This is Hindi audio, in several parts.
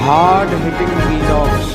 Hard hitting vlogs.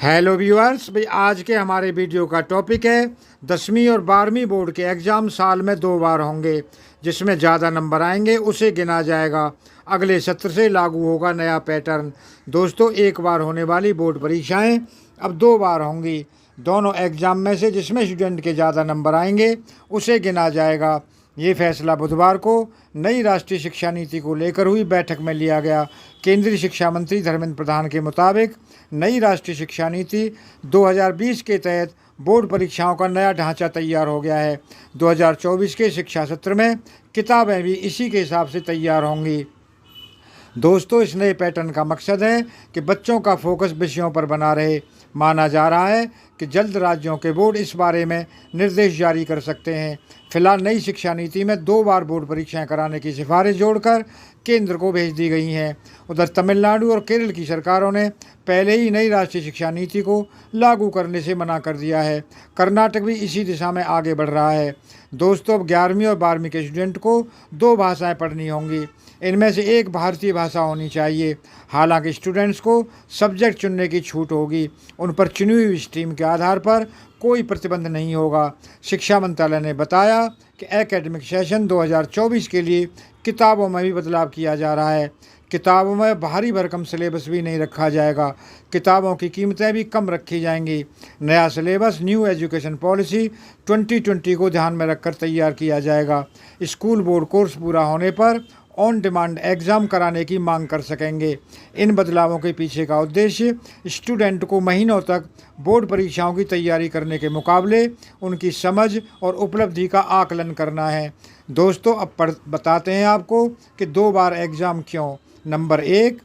Hello viewers, भाई आज के हमारे वीडियो का टॉपिक है 10वीं और 12वीं बोर्ड के एग्ज़ाम साल में 2 बार होंगे। जिसमें ज़्यादा नंबर आएंगे उसे गिना जाएगा। अगले सत्र से लागू होगा नया पैटर्न। दोस्तों, एक बार होने वाली बोर्ड परीक्षाएं अब 2 बार होंगी। दोनों एग्ज़ाम में से जिसमें स्टूडेंट के ज़्यादा नंबर आएंगे उसे गिना जाएगा। ये फैसला बुधवार को नई राष्ट्रीय शिक्षा नीति को लेकर हुई बैठक में लिया गया। केंद्रीय शिक्षा मंत्री धर्मेंद्र प्रधान के मुताबिक नई राष्ट्रीय शिक्षा नीति 2020 के तहत बोर्ड परीक्षाओं का नया ढांचा तैयार हो गया है। 2024 के शिक्षा सत्र में किताबें भी इसी के हिसाब से तैयार होंगी। दोस्तों, इस नए पैटर्न का मकसद है कि बच्चों का फोकस विषयों पर बना रहे। माना जा रहा है कि जल्द राज्यों के बोर्ड इस बारे में निर्देश जारी कर सकते हैं। फिलहाल नई शिक्षा नीति में 2 बार बोर्ड परीक्षाएं कराने की सिफारिश जोड़कर केंद्र को भेज दी गई हैं। उधर तमिलनाडु और केरल की सरकारों ने पहले ही नई राष्ट्रीय शिक्षा नीति को लागू करने से मना कर दिया है। कर्नाटक भी इसी दिशा में आगे बढ़ रहा है। दोस्तों, अब 11वीं और 12वीं के स्टूडेंट को 2 भाषाएं पढ़नी होंगी। इनमें से एक भारतीय भाषा होनी चाहिए। हालांकि स्टूडेंट्स को सब्जेक्ट चुनने की छूट होगी। उन पर चुनी हुई स्ट्रीम के आधार पर कोई प्रतिबंध नहीं होगा। शिक्षा मंत्रालय ने बताया कि एकेडमिक सेशन 2024 के लिए किताबों में भी बदलाव किया जा रहा है। किताबों में भारी भरकम सिलेबस भी नहीं रखा जाएगा। किताबों की कीमतें भी कम रखी जाएंगी। नया सिलेबस न्यू एजुकेशन पॉलिसी 2020 को ध्यान में रखकर तैयार किया जाएगा। स्कूल बोर्ड कोर्स पूरा होने पर ऑन डिमांड एग्ज़ाम कराने की मांग कर सकेंगे। इन बदलावों के पीछे का उद्देश्य स्टूडेंट को महीनों तक बोर्ड परीक्षाओं की तैयारी करने के मुकाबले उनकी समझ और उपलब्धि का आकलन करना है। दोस्तों, अब बताते हैं आपको कि 2 बार एग्ज़ाम क्यों। नंबर 1,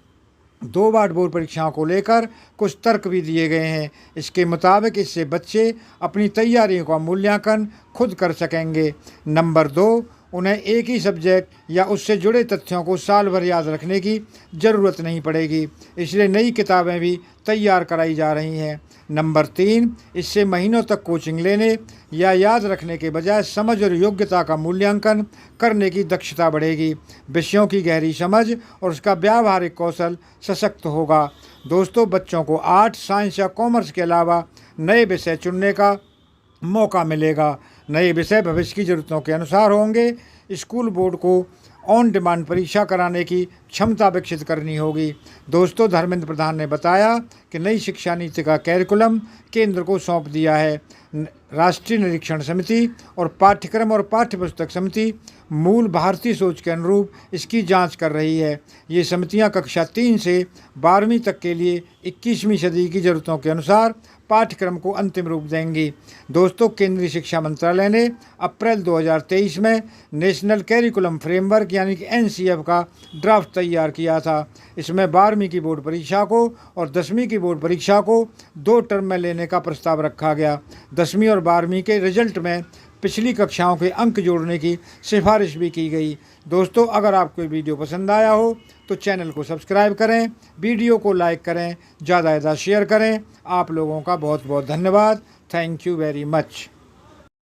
2 बार बोर्ड परीक्षाओं को लेकर कुछ तर्क भी दिए गए हैं। इसके मुताबिक इससे बच्चे अपनी तैयारियों का मूल्यांकन खुद कर सकेंगे। नंबर 2, उन्हें एक ही सब्जेक्ट या उससे जुड़े तथ्यों को साल भर याद रखने की ज़रूरत नहीं पड़ेगी, इसलिए नई किताबें भी तैयार कराई जा रही हैं। नंबर 3, इससे महीनों तक कोचिंग लेने या याद रखने के बजाय समझ और योग्यता का मूल्यांकन करने की दक्षता बढ़ेगी। विषयों की गहरी समझ और उसका व्यावहारिक कौशल सशक्त होगा। दोस्तों, बच्चों को आर्ट, साइंस या कॉमर्स के अलावा नए विषय चुनने का मौका मिलेगा। नए विषय भविष्य की ज़रूरतों के अनुसार होंगे। स्कूल बोर्ड को ऑन डिमांड परीक्षा कराने की क्षमता विकसित करनी होगी। दोस्तों, धर्मेंद्र प्रधान ने बताया कि नई शिक्षा नीति का कैरिकुलम केंद्र को सौंप दिया है। राष्ट्रीय निरीक्षण समिति और पाठ्यक्रम और पाठ्यपुस्तक समिति मूल भारतीय सोच के अनुरूप इसकी जांच कर रही है। ये समितियां कक्षा 3 से 12वीं तक के लिए 21वीं सदी की ज़रूरतों के अनुसार पाठ्यक्रम को अंतिम रूप देंगी। दोस्तों, केंद्रीय शिक्षा मंत्रालय ने अप्रैल 2023 में नेशनल कैरिकुलम फ्रेमवर्क यानी कि NCF का ड्राफ्ट तैयार किया था। इसमें 12वीं की बोर्ड परीक्षा को और 10वीं की बोर्ड परीक्षा को 2 टर्म में लेने का प्रस्ताव रखा गया। 10वीं और 12वीं के रिजल्ट में पिछली कक्षाओं के अंक जोड़ने की सिफारिश भी की गई। दोस्तों, अगर आपको वीडियो पसंद आया हो तो चैनल को सब्सक्राइब करें, वीडियो को लाइक करें, ज़्यादा से ज़्यादा शेयर करें। आप लोगों का बहुत बहुत धन्यवाद। Thank you very much.